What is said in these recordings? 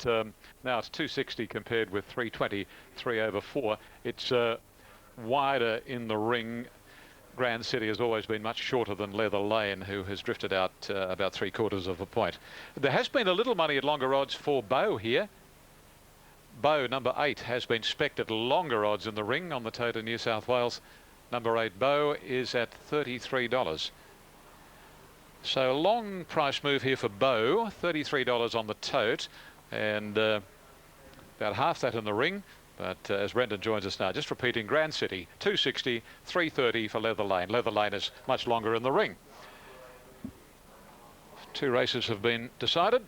now it's 260 compared with 320, 3/4. It's wider in the ring. Grand City has always been much shorter than Leather Lane, who has drifted out about 3/4 of a point. There has been a little money at longer odds for Bow here. Bow, number 8, has been spec'd at longer odds in the ring on the tote in New South Wales. Number 8, Bow, is at $33. So a long price move here for Bow, $33 on the tote, and about half that in the ring. But as Brendan joins us now, just repeating, Grand City, 260, 330 for Leather Lane. Leather Lane is much longer in the ring. 2 races have been decided.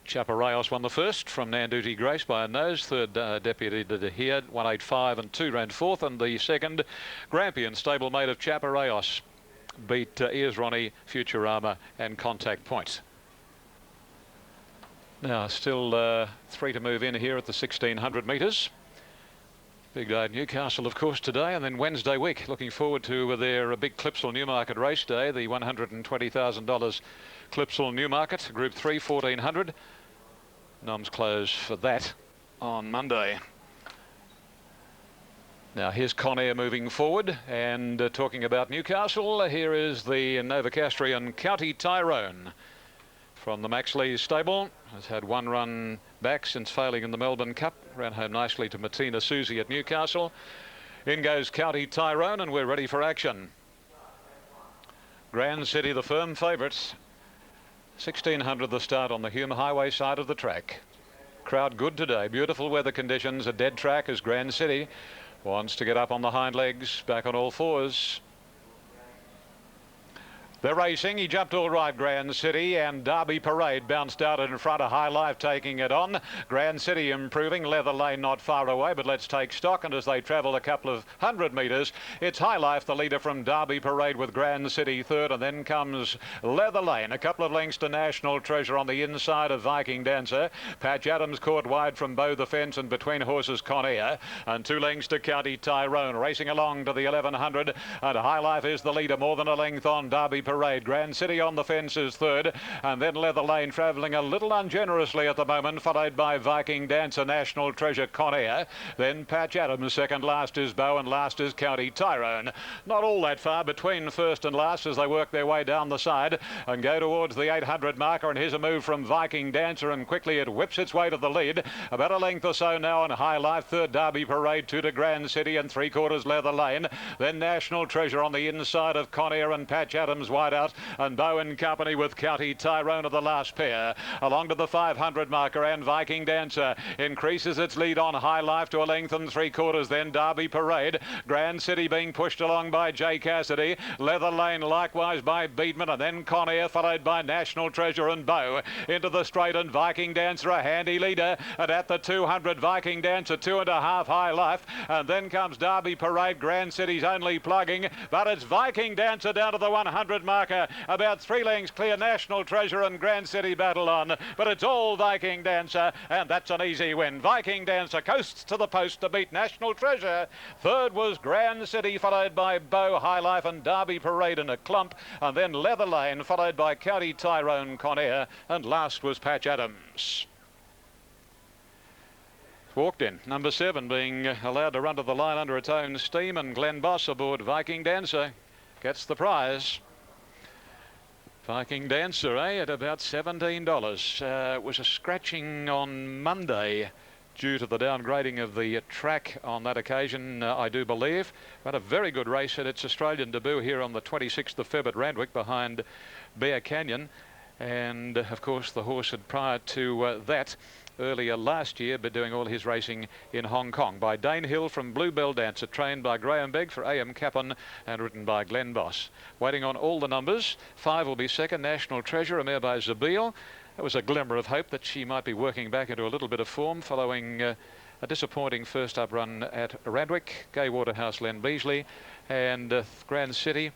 Chaparrayos won the first from Nanduti Grace by a nose. Third, Deputy De Gea, 185 and 2 ran fourth. And the second, Grampian, stablemate of Chaparrayos, beat Ears Ronnie, Futurama and Contact Point. Now still 3 to move in here at the 1600 metres. Big day at Newcastle, of course, today, and then Wednesday week. Looking forward to their big Clipsal Newmarket race day, the $120,000 Clipsal Newmarket, Group 3, 1400. Noms close for that on Monday. Now here's Conair moving forward, and talking about Newcastle, here is the Novocastrian County Tyrone from the Max Lees stable. Has had 1 run back since failing in the Melbourne Cup. Ran home nicely to Martina Susie at Newcastle. In goes County Tyrone, and we're ready for action. Grand City, the firm favourites. 1600 the start on the Hume Highway side of the track. Crowd good today. Beautiful weather conditions. A dead track as Grand City wants to get up on the hind legs, back on all fours. They're racing. He jumped all right, Grand City, and Derby Parade bounced out in front of High Life, taking it on. Grand City improving. Leather Lane not far away, but let's take stock. And as they travel a couple of 100 metres, it's High Life, the leader from Derby Parade, with Grand City third, and then comes Leather Lane. A couple of lengths to National Treasure on the inside of Viking Dancer. Patch Adams caught wide from Bow the Fence, and between horses Conair, and 2 lengths to County Tyrone. Racing along to the 1100, and High Life is the leader, more than a length on Derby Parade. Grand City on the fence is third, and then Leather Lane travelling a little ungenerously at the moment, followed by Viking Dancer, National Treasure, Conair. Then Patch Adams. Second last is Bow, and last is County Tyrone. Not all that far between first and last as they work their way down the side and go towards the 800 marker. And here's a move from Viking Dancer, and quickly it whips its way to the lead. About a length or so now on High Life. Third Derby Parade, 2 to Grand City, and 3/4 Leather Lane. Then National Treasure on the inside of Conair, and Patch Adams wide out, and Bow and company with County Tyrone are the last pair. Along to the 500 marker, and Viking Dancer increases its lead on High Life to a length and 3/4. Then Derby Parade. Grand City being pushed along by J. Cassidy. Leather Lane likewise by Beedman, and then Conair, followed by National Treasure and Bow. Into the straight, and Viking Dancer a handy leader, and at the 200 Viking Dancer 2.5 High Life, and then comes Derby Parade. Grand City's only plugging, but it's Viking Dancer down to the 100 marker. About 3 lengths clear National Treasure and Grand City battle on, but it's all Viking Dancer, and that's an easy win. Viking Dancer coasts to the post to beat National Treasure. Third was Grand City, followed by Bow, High Life and Derby Parade in a clump, and then Leather Lane, followed by County Tyrone, Conair, and last was Patch Adams. Walked in, number 7 being allowed to run to the line under its own steam, and Glenn Boss aboard Viking Dancer gets the prize. Viking Dancer, at about $17. It was a scratching on Monday due to the downgrading of the track on that occasion, I do believe. But a very good race at its Australian debut here on the 26th of Feb at Randwick behind Bear Canyon. And of course the horse had prior to that earlier last year been doing all his racing in Hong Kong by Dane Hill from Bluebell Dancer, trained by Graham Begg for A.M. Kaplan and written by Glenn Boss. Waiting on all the numbers. 5 will be second, National Treasure, a mare by Zabeel. There was a glimmer of hope that she might be working back into a little bit of form following a disappointing first up run at Randwick. Gay Waterhouse, Len Beasley, and Grand City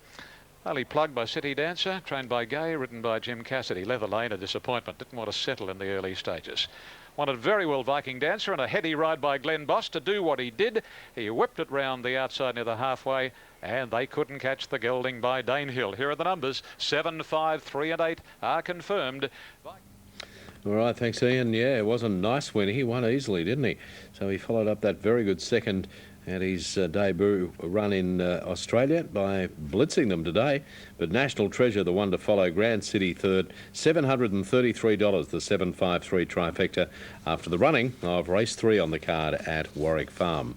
only plugged by City Dancer, trained by Gay, written by Jim Cassidy. Leather Lane, a disappointment, didn't want to settle in the early stages. Wanted very well Viking Dancer, and a heady ride by Glenn Boss to do what he did. He whipped it round the outside near the halfway, and they couldn't catch the gelding by Dane Hill. Here are the numbers. 7, 5, 3 and 8 are confirmed. All right, thanks, Ian. Yeah, it was a nice win. He won easily, didn't he? So he followed up that very good second at his debut run in Australia by blitzing them today. But National Treasure, the one to follow, Grand City third, $733, the 753 trifecta after the running of race 3 on the card at Warwick Farm.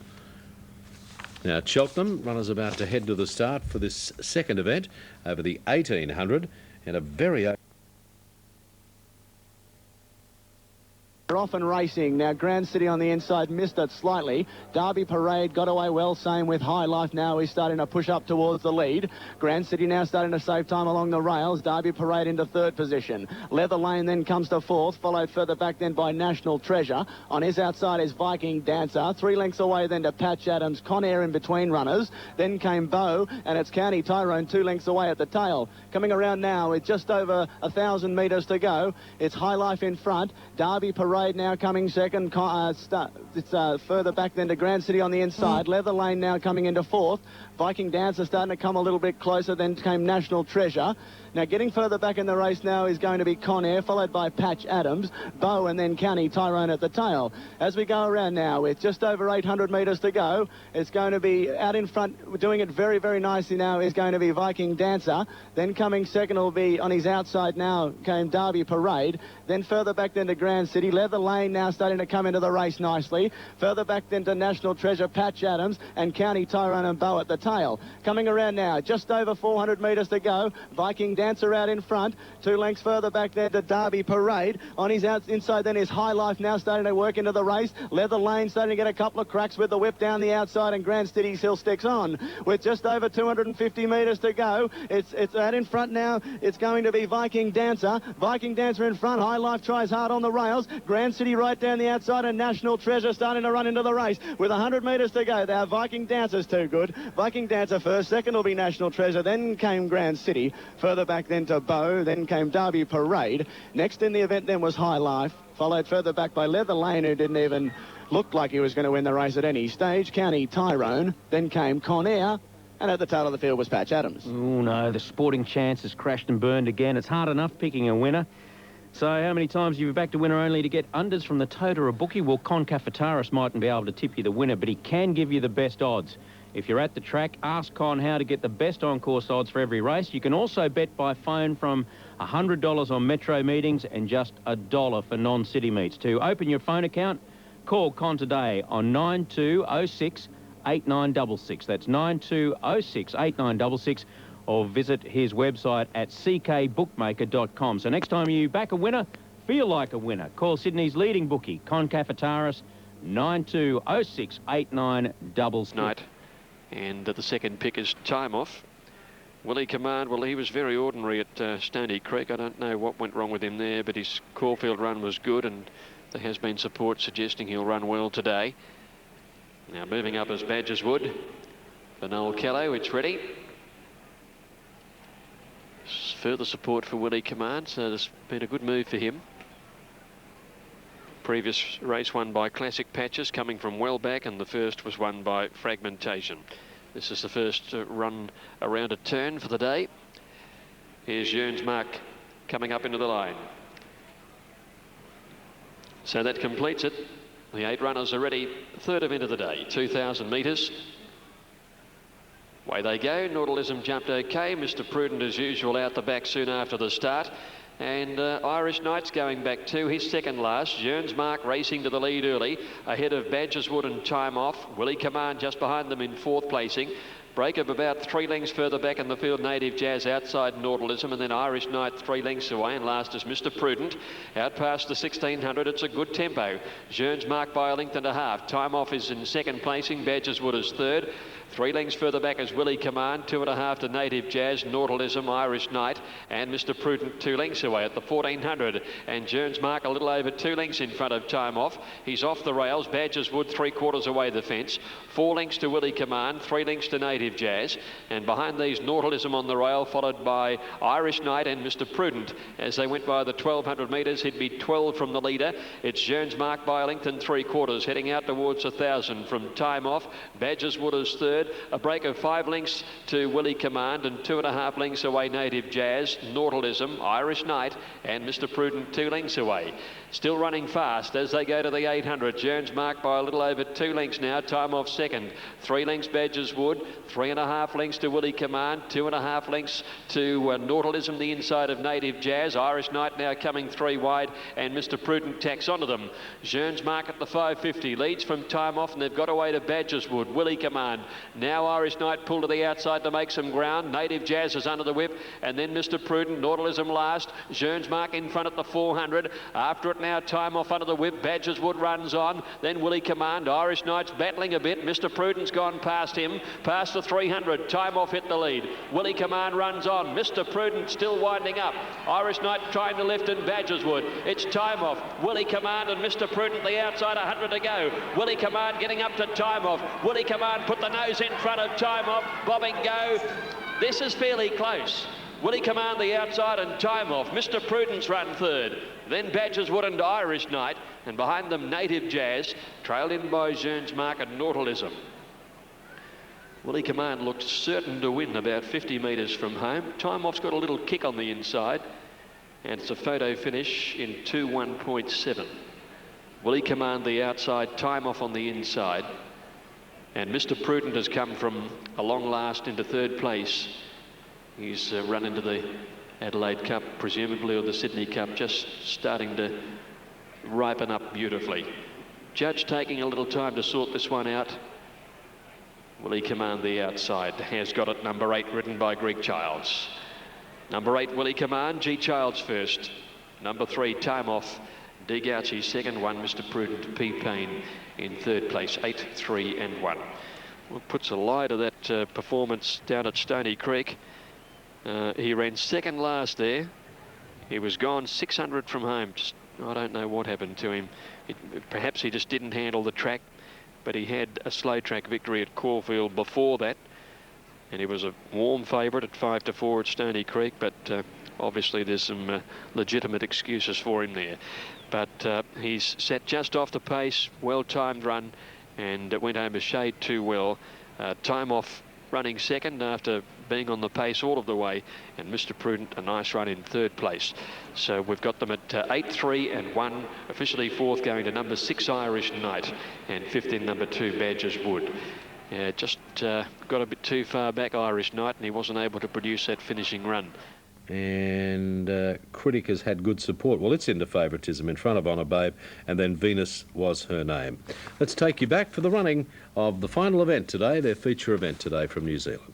Now, at Cheltenham, runners about to head to the start for this second event over the 1800 and a very... They're off and racing. Now, Grand City on the inside missed it slightly. Derby Parade got away well, same with High Life now. He's starting to push up towards the lead. Grand City now starting to save time along the rails. Derby Parade into third position. Leather Lane then comes to fourth, followed further back then by National Treasure. On his outside is Viking Dancer. 3 lengths away then to Patch Adams. Conair in between runners. Then came Bow, and it's County Tyrone 2 lengths away at the tail. Coming around now with just over 1,000 metres to go. It's High Life in front. Derby Parade now coming second. It's further back then to Grand City on the inside. Leather Lane now coming into fourth. Viking Dancer starting to come a little bit closer. Then came National Treasure. Now getting further back in the race now is going to be Conair, followed by Patch Adams, Bow, and then County Tyrone at the tail. As we go around now with just over 800 metres to go, it's going to be out in front, doing it very, very nicely now, is going to be Viking Dancer. Then coming second will be on his outside now came Derby Parade. Then further back then to Grand City. Leather Lane now starting to come into the race nicely. Further back then to National Treasure, Patch Adams, and County Tyrone and Bow at the tail. Coming around now, just over 400 metres to go. Viking Dancer out in front. 2 lengths further back there to Derby Parade. On his inside then is High Life now starting to work into the race. Leather Lane starting to get a couple of cracks with the whip down the outside, and Grand City still sticks on. With just over 250 metres to go, it's out in front now. It's going to be Viking Dancer. Viking Dancer in front. High Life tries hard on the rails. Grand City right down the outside, and National Treasure starting to run into the race. With 100 metres to go, there Viking Dancer's too good. Viking Dancer first. Second will be National Treasure. Then came Grand City. Further back then to Bow. Then came Derby Parade. Next in the event then was High Life. Followed further back by Leather Lane, who didn't even look like he was going to win the race at any stage. County Tyrone. Then came Conair. And at the tail of the field was Patch Adams. Oh, no, the Sporting Chance has crashed and burned again. It's hard enough picking a winner. So how many times have you backed a winner only to get unders from the tote or a bookie? Well, Con Cafetaris mightn't be able to tip you the winner, but he can give you the best odds. If you're at the track, ask Con how to get the best on-course odds for every race. You can also bet by phone from $100 on metro meetings and just $1 for non-city meets. To open your phone account, call Con today on 9206 8966. That's 9206 8966, or visit his website at ckbookmaker.com. So next time you back a winner, feel like a winner. Call Sydney's leading bookie, Con Cafetaris, 9206 8966. Night. And the second pick is Time Off. Willie Command, well, he was very ordinary at Stony Creek. I don't know what went wrong with him there, but his Caulfield run was good, and there has been support suggesting he'll run well today. Now moving up is Badger's Wood. For Noel Kello, it's ready. Further support for Willie Command, so there's been a good move for him. Previous race won by Classic Patches, coming from well back, and the first was won by Fragmentation. This is the first run around a turn for the day. Here's Jern's Mark coming up into the line. So that completes it. The 8 runners are ready. Third event of the day, 2,000 metres. Away they go. Nautilism jumped okay. Mr. Prudent, as usual, out the back soon after the start. And Irish Knight's going back too. He's second last. Jern's Mark racing to the lead early, ahead of Badger's Wood and Time Off. Willie Command just behind them in fourth placing. Break of about 3 lengths further back in the field, Native Jazz outside Nautilism, and then Irish Knight 3 lengths away, and last is Mr. Prudent. Out past the 1600, it's a good tempo. Jern's Mark by a length and a half. Time Off is in second placing, Badger's Wood is third. 3 lengths further back is Willie Command, 2.5 to Native Jazz, Nautilism, Irish Knight, and Mr. Prudent 2 lengths away at the 1400. And Jern's Mark a little over 2 lengths in front of Time Off. He's off the rails. Badger's Wood 3/4 away the fence. 4 lengths to Willie Command, 3 lengths to Native Jazz. And behind these, Nautilism on the rail, followed by Irish Knight and Mr. Prudent. As they went by the 1200 metres, he'd be 12 from the leader. It's Jern's Mark by a length and 3/4, heading out towards 1,000 from Time Off. Badger's Wood is third. third. A break of 5 lengths to Willie Command, and 2.5 lengths away Native Jazz, Nautilism, Irish Knight, and Mr. Prudent 2 lengths away. Still running fast as they go to the 800. Jones marked by a little over 2 lengths now. Time off second. 3 lengths Badger's Wood. 3.5 lengths to Willie Command. 2.5 lengths to Nautilism, the inside of Native Jazz. Irish Knight now coming 3 wide, and Mr. Prudent tacks onto them. Jones mark at the 550. Leads from Time Off, and they've got away to Badger's Wood. Willie Command. Now Irish Knight pulled to the outside to make some ground. Native Jazz is under the whip, and then Mr. Prudent. Nautilism last. Jones mark in front at the 400. After it now, Time Off under the whip. Badger's Wood runs on. Then Willie Command. Irish Knight's battling a bit. Mr. Prudent's gone past him. Past the 300. Time Off hit the lead. Willie Command runs on. Mr. Prudent still winding up. Irish Knight trying to lift in Badger's Wood. It's Time Off. Willie Command and Mr. Prudent the outside. 100 to go. Willie Command getting up to Time Off. Willie Command put the nose in front of Time Off. Bobbing go. This is fairly close. Willie Command the outside and Time Off. Mr. Prudent's run third. Then Badger's Wood and Irish Knight. And behind them, Native Jazz. Trailed in by Jones Mark and Nautilism. Willie Command looked certain to win about 50 metres from home. Time Off's got a little kick on the inside. And it's a photo finish in 2:1.7. Willie Command the outside, Time Off on the inside. And Mr. Prudent has come from a long last into third place. He's run into the Adelaide Cup, presumably, or the Sydney Cup, just starting to ripen up beautifully. Judge taking a little time to sort this one out. Willie Command the outside has got it, number 8, ridden by Greg Childs. Number 8, Willie Command, G. Childs first. Number 3, Time Off, D. Gauci second, 1, Mr. Prudent, P. Payne in third place, 8, 3 and 1. Well, puts a lie to that performance down at Stony Creek. He ran second last there. He was gone 600 from home. Just, I don't know what happened to him. Perhaps he just didn't handle the track, but he had a slow track victory at Caulfield before that. And he was a warm favourite at 5-4 at Stony Creek, but obviously there's some legitimate excuses for him there. But he's set just off the pace, well-timed run, and it went home a shade too well. Time Off running second after being on the pace all of the way, and Mr. Prudent a nice run in third place. So we've got them at 8, 3 and 1. Officially fourth going to number 6 Irish Knight, and fifth in number 2 Badger's Wood. Just got a bit too far back, Irish Knight, and he wasn't able to produce that finishing run. And Critic has had good support. Well, it's into favouritism in front of Honor Babe, and then Venus Was Her Name. Let's take you back for the running of the final event today, their feature event today from New Zealand.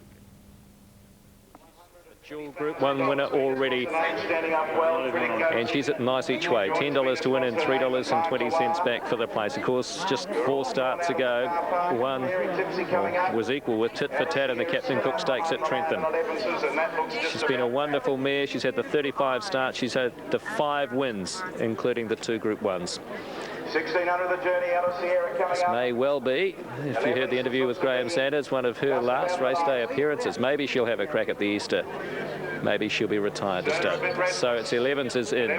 Dual Group 1 winner already, and she's at nice each way. $10 to win and $3.20 back for the place. Of course, just 4 starts ago, one was equal with Tit for Tat in the Captain Cook Stakes at Trentham. She's been a wonderful mare. She's had the 35 starts. She's had the 5 wins, including the 2 Group 1s. 1600 the journey out of Sierra coming This up. may well be, if you heard the interview with Graham Sanders, one of her last race day appearances. Maybe she'll have a crack at the Easter. Maybe she'll be retired to start. So it's 11s is in.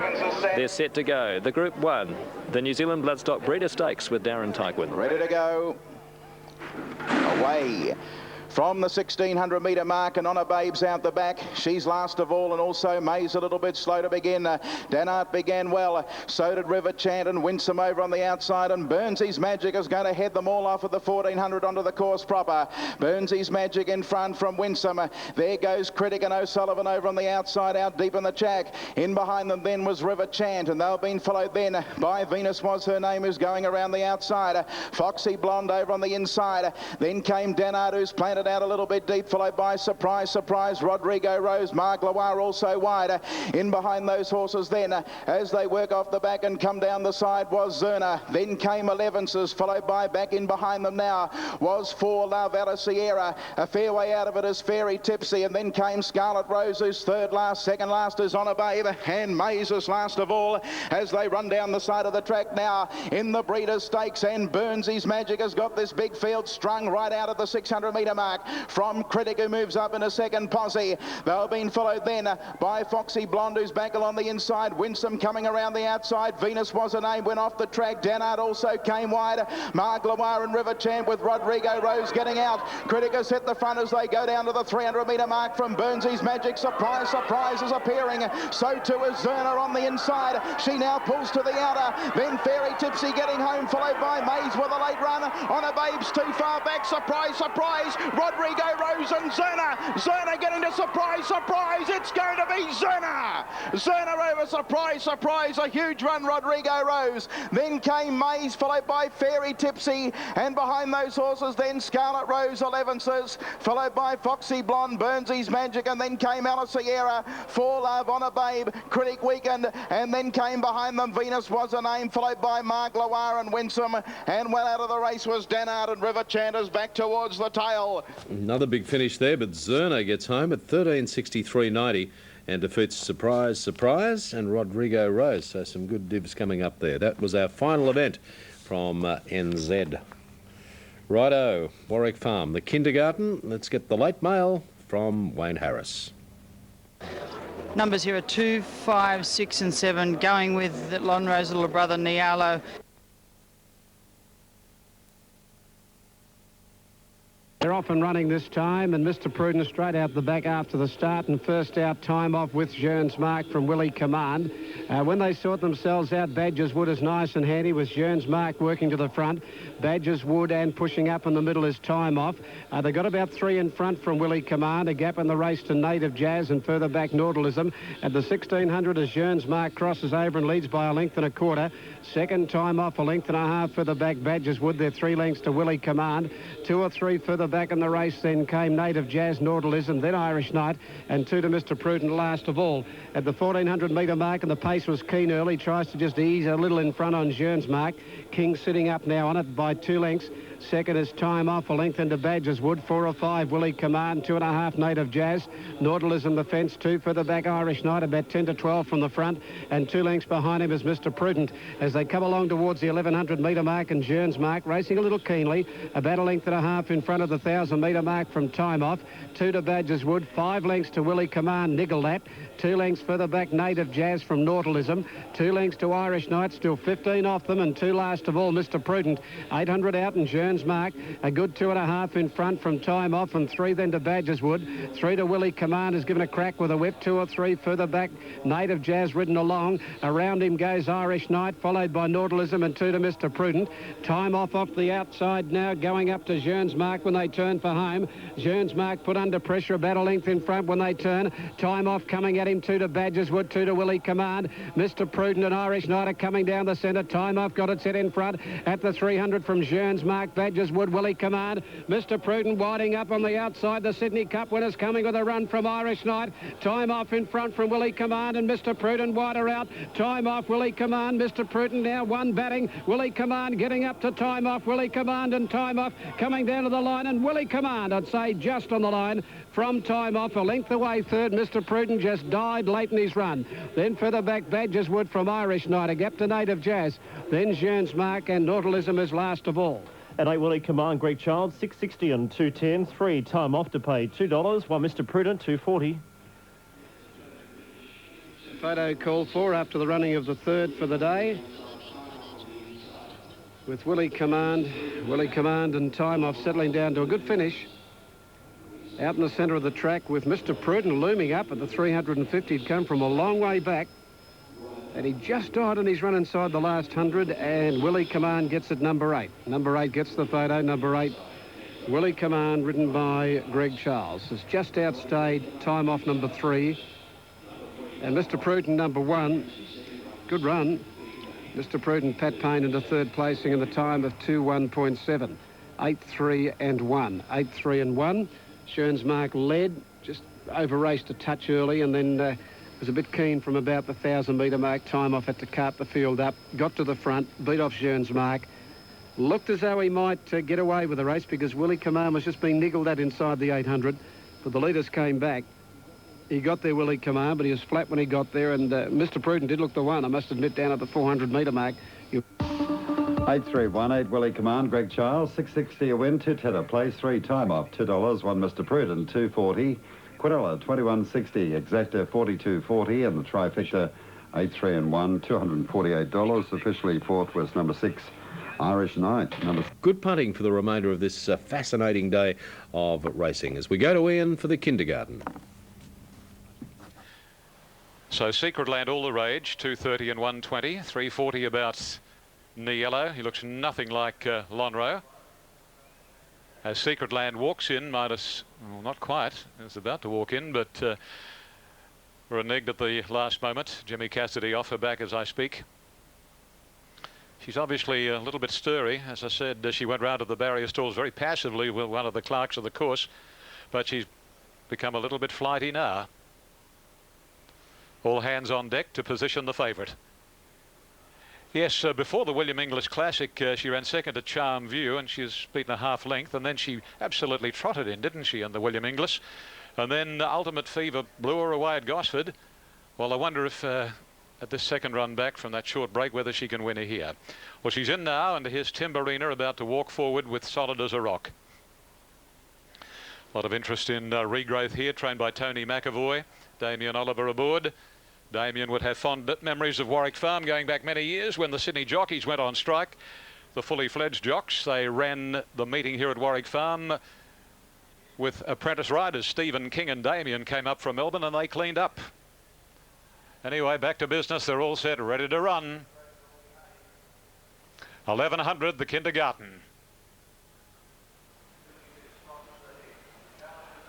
They're set to go. The Group 1, the New Zealand Bloodstock Breeder Stakes with Darren Tykewin. Ready to go. Away. From the 1600 metre mark, and Honor Babe's out the back. She's last of all, and also May's a little bit slow to begin. Danart began well. So did River Chant and Winsome over on the outside, and Burnsy's Magic is going to head them all off at the 1400 onto the course proper. Burnsy's Magic in front from Winsome. There goes Critic and O'Sullivan over on the outside, out deep in the track. In behind them then was River Chant, and they've been followed then by Venus Was Her Name, who's going around the outside. Foxy Blonde over on the inside. Then came Danart, who's planted out a little bit deep, followed by Surprise, Rodrigo Rose, Mark Loire also wide. In behind those horses then, as they work off the back and come down the side, was Zerna. Then came 11s, followed by, back in behind them now, was 4 Love out of Sierra. A fair way out of it is Fairy Tipsy, and then came Scarlet Rose, who's third last. Second last is Honor Babe, and Mays is last of all, as they run down the side of the track now in the Breeders' Stakes. And Burnsy's Magic has got this big field strung right out of the 600 metre mark. mark from Critic, who moves up in a second posse. They've been followed then by Foxy Blonde, who's back along the inside. Winsome coming around the outside. Venus Was a Name went off the track. Danard also came wide. Mark Lamar and River Champ with Rodrigo Rose getting out. Critic has hit the front as they go down to the 300-metre mark from Burnsy's Magic. Surprise, surprise is appearing. So too is Zerner on the inside. She now pulls to the outer. Then Fairy Tipsy getting home, followed by Maze with a late run. On a Babes too far back. Surprise, surprise. Rodrigo Rose and Zerner. Zerner getting to surprise, surprise. It's going to be Zerner. Zerner over Surprise, surprise. A huge run, Rodrigo Rose. Then came Maze, followed by Fairy Tipsy. And behind those horses then Scarlet Rose, 11s, followed by Foxy Blonde, Burnsy's Magic, and then came Alice Sierra, For Love, On a Babe, Critic Weekend, and then came behind them Venus Was a Name, followed by Mark Loire and Winsome, and well out of the race was Danard and River Chanters back towards the tail. Another big finish there, but Zerner gets home at 13.63.90 and defeats Surprise, Surprise and Rodrigo Rose. So some good divs coming up there. That was our final event from NZ. Righto, Warwick Farm, the kindergarten. Let's get the late mail from Wayne Harris. Numbers here are 2, 5, 6 and 7, going with Lonro's little brother Nialo. They're off and running this time, and Mr. Prudent straight out the back after the start, and first out Time Off with Jearns Mark from Willie Command. When they sort themselves out, Badger's Wood is nice and handy with Jearns Mark working to the front. Badger's Wood and pushing up in the middle is Time Off. They've got about 3 in front from Willie Command, a gap in the race to Native Jazz, and further back Nautilism. At the 1600 as Jearns Mark crosses over and leads by a length and a quarter. Second Time Off, a length and a half further back Badger's Wood. They're 3 lengths to Willie Command. 2 or 3 further back in the race then came Native Jazz, Nautilism, then Irish Knight, and 2 to Mr. Prudent last of all. At the 1400-metre mark, and the pace was keen early, tries to just ease a little in front on Jearns Mark. King sitting up now on it by 2 lengths. Second is Time Off, a length into Badger's Wood. 4 or 5 Willie Command, 2.5 Native Jazz. Nautilism the fence, 2 further back Irish Knight, about 10 to 12 from the front, and 2 lengths behind him is Mr. Prudent. As they come along towards the 1100-metre mark, and Jearns Mark racing a little keenly, about a length and a half in front of the 1000-metre mark from Time Off. 2 to Badger's Wood, 5 lengths to Willie Command, niggle that. 2 lengths further back Native Jazz from Nautilism. 2 lengths to Irish Knight, still 15 off them, and 2 last of all Mr. Prudent. 800 out and Jearns Mark, a good 2.5 in front from Time Off, and 3 then to Badger's Wood. 3 to Willie Command has given a crack with a whip. 2 or 3 further back Native Jazz ridden along. Around him goes Irish Knight, followed by Nautilism, and 2 to Mr. Prudent. Time Off the outside now, going up to Jearns Mark when they turn for home. Jearns Mark put under pressure, about a length in front when they turn. Time Off coming at him, 2 to Badger's Wood, 2 to Willie Command. Mr. Prudent and Irish Knight are coming down the centre. Time Off got it set in front at the 300 from Jearns Mark, Badger's Wood, Willie Command. Mr. Prudent winding up on the outside. The Sydney Cup winners coming with a run from Irish Knight. Time Off in front from Willie Command, and Mr. Prudent wider out. Time Off, Willie Command, Mr. Prudent now one batting. Willie Command getting up to Time Off. Willie Command and Time Off coming down to the line, and Willie Command, I'd say just on the line from Time Off, a length away third. Mr. Prudent just died late in his run. Then further back Badger's Wood from Irish Knight, a gap to Native Jazz. Then Jearns Mark, and Nautilism is last of all. At 8 Willie Command, Greek Child, 660 and 210. 3 Time Off to pay $2, while Mr. Prudent, 240. Photo called for after the running of the third for the day, with Willie Command and Time Off settling down to a good finish. Out in the centre of the track with Mr. Prudent looming up at the 350. He'd come from a long way back, and he just died on his run inside the last 100, and Willie Command gets it number 8. Number 8 gets the photo. Number 8, Willie Command, ridden by Greg Charles, has just outstayed Time Off number 3. And Mr. Prudent, number 1. Good run. Mr. Prudent, Pat Payne into third placing in the time of 2:1.7. 8-3 and 1. 8-3 and 1. Jearns Mark led, just over-raced a touch early, and then was a bit keen from about the 1000-metre mark. Time Off had to cart the field up, got to the front, beat off Jearns Mark. Looked as though he might get away with the race, because Willie Command was just being niggled at inside the 800, but the leaders came back. He got there, Willie Command, but he was flat when he got there, and Mr. Prudent did look the one, I must admit, down at the 400-metre mark. 8318 Willie Command, Greg Charles, 660 a win, 2 tenner, place 3, time off, $2, 1 Mr. Prudent, 240, Quinella, 2160, Exacta, 4240, and the trifecta, 8-3 and 1, $248. Officially fourth was number 6, Irish Knight. Good punting for the remainder of this fascinating day of racing as we go to Ian for the kindergarten. So Secret Land all the rage, 230 and 120, 340 about Niello. He looks nothing like Lonhro. As Secret Land walks in, minus, well, not quite, it's about to walk in, but reneged at the last moment. Jimmy Cassidy off her back as I speak. She's obviously a little bit stirry. As I said, she went round to the barrier stalls very passively with one of the clerks of the course, but she's become a little bit flighty now. All hands on deck to position the favourite. Yes, before the William Inglis Classic, she ran second at Charm View, and she's beaten a half length, and then she absolutely trotted in, didn't she, in the William Inglis? And then Ultimate Fever blew her away at Gosford. Well, I wonder if at this second run back from that short break, whether she can win her here. Well, she's in now, and here's Timberina about to walk forward with Solid as a Rock. A lot of interest in regrowth here, trained by Tony McAvoy. Damien Oliver aboard. Damien would have fond memories of Warwick Farm going back many years when the Sydney jockeys went on strike. The fully fledged jocks, they ran the meeting here at Warwick Farm with apprentice riders. Stephen King and Damien came up from Melbourne and they cleaned up. Anyway, back to business. They're all set, ready to run. 1100, the kindergarten.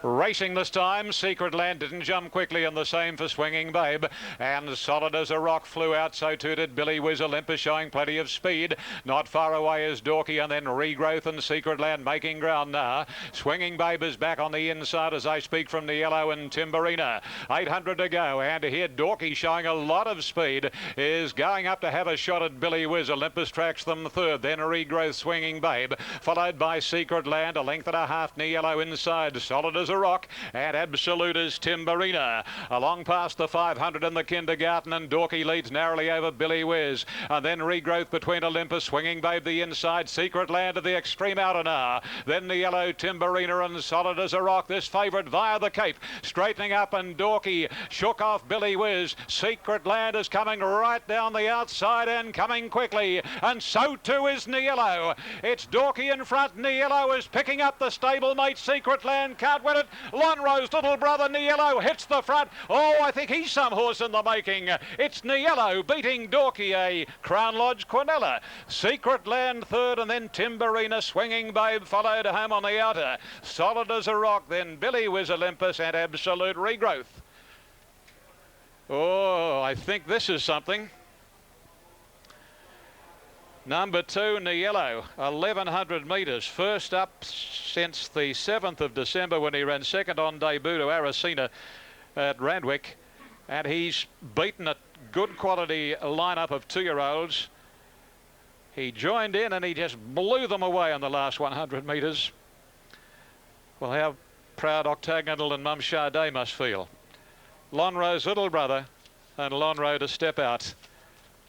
Racing this time, Secret Land didn't jump quickly, and the same for Swinging Babe. And Solid as a Rock flew out, so too did Billy Whiz Olympus, showing plenty of speed. Not far away is Dorky, and then Regrowth and Secret Land making ground now. Swinging Babe is back on the inside as I speak from Niello and Timberina. 800 to go, and here Dorky, showing a lot of speed, is going up to have a shot at Billy Whiz. Olympus tracks them third, then Regrowth, Swinging Babe, followed by Secret Land, a length and a half. Niello inside, Solid as a Rock, and Absolute is Timberina. Along past the 500 in the kindergarten, and Dorky leads narrowly over Billy Whiz. And then Regrowth between Olympus, Swinging Babe the inside, Secret Land to the extreme outer now. Then the yellow Timberina and Solid as a Rock. This favourite via the Cape, straightening up, and Dorky shook off Billy Whiz. Secret Land is coming right down the outside and coming quickly, and so too is Niello. It's Dorky in front. Niello is picking up the stablemate. Secret Land can't win it. Lonhro's little brother Niello hits the front. Oh, I think he's some horse in the making. It's Niello beating Dorky, a Crown Lodge Quinella. Secret Land third, and then Timberina, Swinging Babe followed home on the outer. Solid as a Rock, then Billy Whiz Olympus and Absolute Regrowth. Oh, I think this is something. Number 2, Niello, 1,100 metres. First up since the 7th of December when he ran second on debut to Aracena at Randwick. And he's beaten a good quality lineup of 2-year-olds. He joined in and he just blew them away on the last 100 metres. Well, how proud Octagonal and Mum Sade must feel. Lonhro's little brother, and Lonhro to step out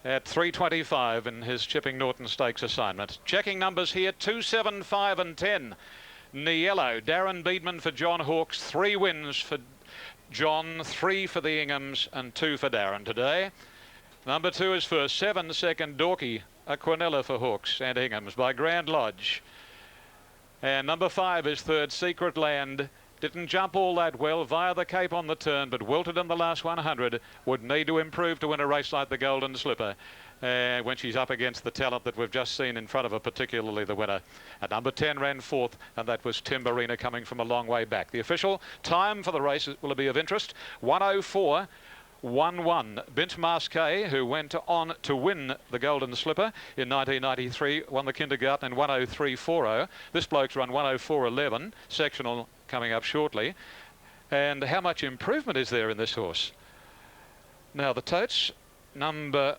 at 3.25 in his Chipping Norton Stakes assignment. Checking numbers here, 2, 7, 5 and 10. Niello, Darren Beedman for John Hawkes, 3 wins for John, 3 for the Inghams and 2 for Darren today. Number 2 is first, 7 second, Dorky, Aquanita for Hawkes and Inghams by Grand Lodge. And number 5 is third, Secret Land. Didn't jump all that well via the Cape on the turn, but wilted in the last 100. Would need to improve to win a race like the Golden Slipper when she's up against the talent that we've just seen in front of her, particularly the winner. At number 10 ran fourth, and that was Timberina, coming from a long way back. The official time for the race will be of interest, 1:04. 1-1. Bint Masquet, who went on to win the Golden Slipper in 1993, won the kindergarten in 1:03.40. This bloke's run 1:04.11, sectional coming up shortly. And how much improvement is there in this horse? Now the totes, number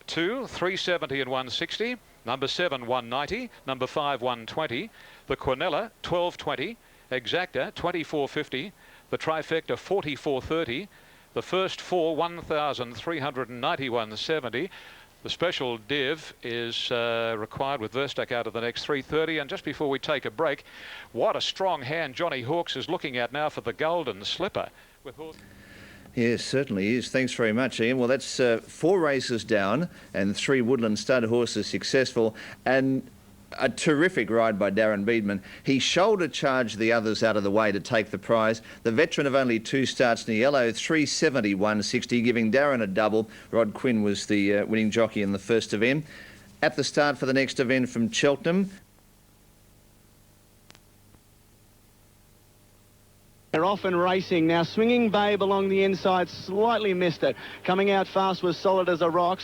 2, 370 and 160. Number 7, 190. Number 5, 120. The Quinella, 12.20. Exacta, 24.50. The Trifecta, 44.30. The first 4, 1,391.70. The special div is required with Verstack out of the next 3:30. And just before we take a break, what a strong hand Johnny Hawkes is looking at now for the Golden Slipper. With Yes, certainly is. Thanks very much, Ian. Well, that's 4 races down and 3 Woodland stud horses successful, and a terrific ride by Darren Beedman. He shoulder charged the others out of the way to take the prize. The veteran of only 2 starts in the yellow, 370-160, giving Darren a double. Rod Quinn was the winning jockey in the first event. At the start for the next event from Cheltenham, they're off and racing now. Swinging Babe along the inside, slightly missed it. Coming out fast was Solid as a Rock.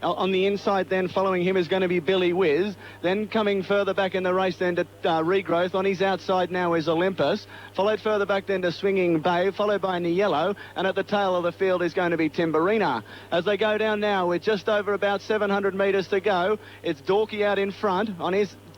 On the inside then, following him is going to be Billy Whiz. Then coming further back in the race then to Regrowth. On his outside now is Olympus. Followed further back then to Swinging Babe, followed by Niello. And at the tail of the field is going to be Timberina. As they go down now with just over about 700 metres to go, it's Dorky out in front.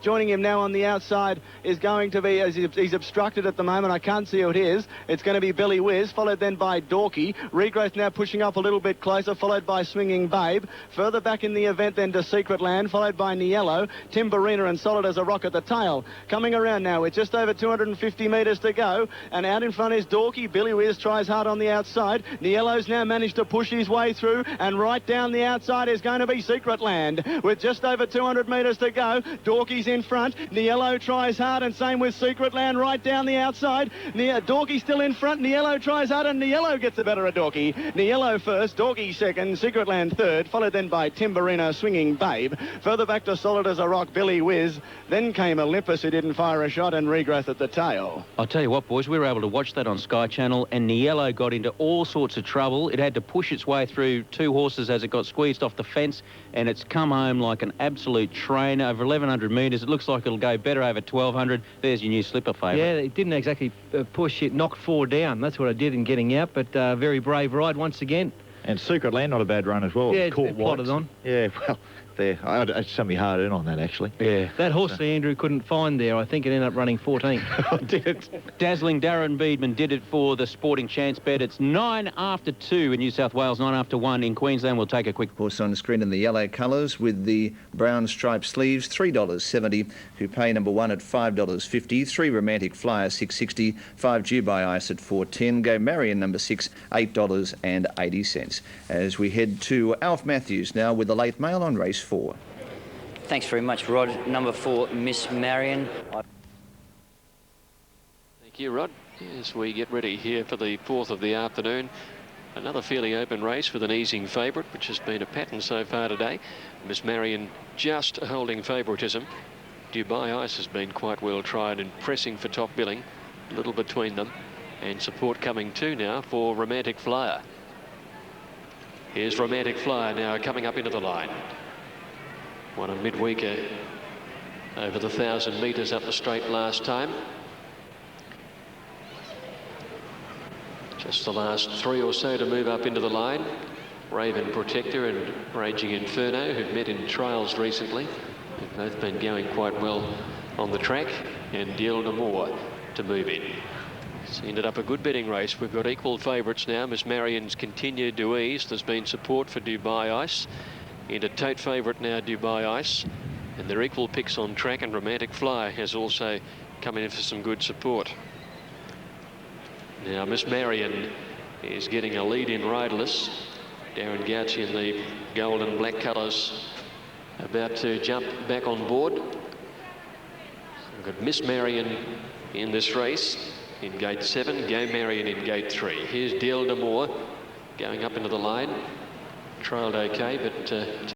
Joining him now on the outside is going to be, as he's obstructed at the moment, I can't see who it is. It's going to be Billy Whiz, followed then by Dorky. Regrowth now pushing up a little bit closer, followed by Swinging Babe. Further back in the event then to Secret Land, followed by Niello, Timberina and Solid as a Rock at the tail. Coming around now with just over 250 metres to go, and out in front is Dorky. Billy Whiz tries hard on the outside. Niello's now managed to push his way through, and right down the outside is going to be Secret Land. With just over 200 metres to go, Dorky's in front. Niello tries hard, and same with Secret Land right down the outside. Dorky still in front. Niello tries hard, and Niello gets the better of Dorky. Niello first, Dorky second, Secret Land third, followed then by Timberina, Swinging Babe. Further back to Solid as a Rock, Billy Whiz. Then came Olympus, who didn't fire a shot, and Regrowth at the tail. I'll tell you what, boys, we were able to watch that on Sky Channel, and Niello got into all sorts of trouble. It had to push its way through 2 horses as it got squeezed off the fence, and it's come home like an absolute train over 1,100 metres. It looks like it'll go better over 1,200. There's your new slipper favourite. Yeah, it didn't exactly push it, knocked 4 down. That's what it did in getting out, but very brave ride once again. And Secret Land, not a bad run as well. Yeah, it plotted on. Yeah, well, there. I set me hard in on that, actually. Yeah. That horse Andrew couldn't find there. I think it ended up running 14. Did it? Dazzling Darren Beedman did it for the Sporting Chance bet. It's 9 after 2 in New South Wales, 9 after 1 in Queensland. We'll take a quick... Horse on the screen in the yellow colours with the brown striped sleeves, $3.70. Coupe number 1 at $5.50. 3 Romantic Flyer, $6.60. 5 Dubai Ice at $4.10. Go Marion number 6, $8.80. As we head to Alf Matthews now with the late mail on race 4. Thanks very much, Rod. Number 4, Miss Marion. Thank you, Rod. As we get ready here for the 4th of the afternoon, another fairly open race with an easing favourite, which has been a pattern so far today. Miss Marion just holding favouritism. Dubai Ice has been quite well tried and pressing for top billing, a little between them, and support coming too now for Romantic Flyer. Here's Romantic Flyer now coming up into the line. Won a midweeker over the 1,000 metres up the straight last time. Just the last 3 or so to move up into the line. Raven Protector and Raging Inferno, who've met in trials recently. They've both been going quite well on the track. And Deal Namore to move in. It's ended up a good betting race. We've got equal favourites now. Miss Marion's continued to ease. There's been support for Dubai Ice. Into tote favourite now, Dubai Ice. And they're equal picks on track, and Romantic Flyer has also come in for some good support. Now, Miss Marion is getting a lead in riderless. Darren Gouchy in the gold and black colours about to jump back on board. We've got Miss Marion in this race in gate 7, Go Marion in gate 3. Here's Deal Namore going up into the line. Trailed okay, but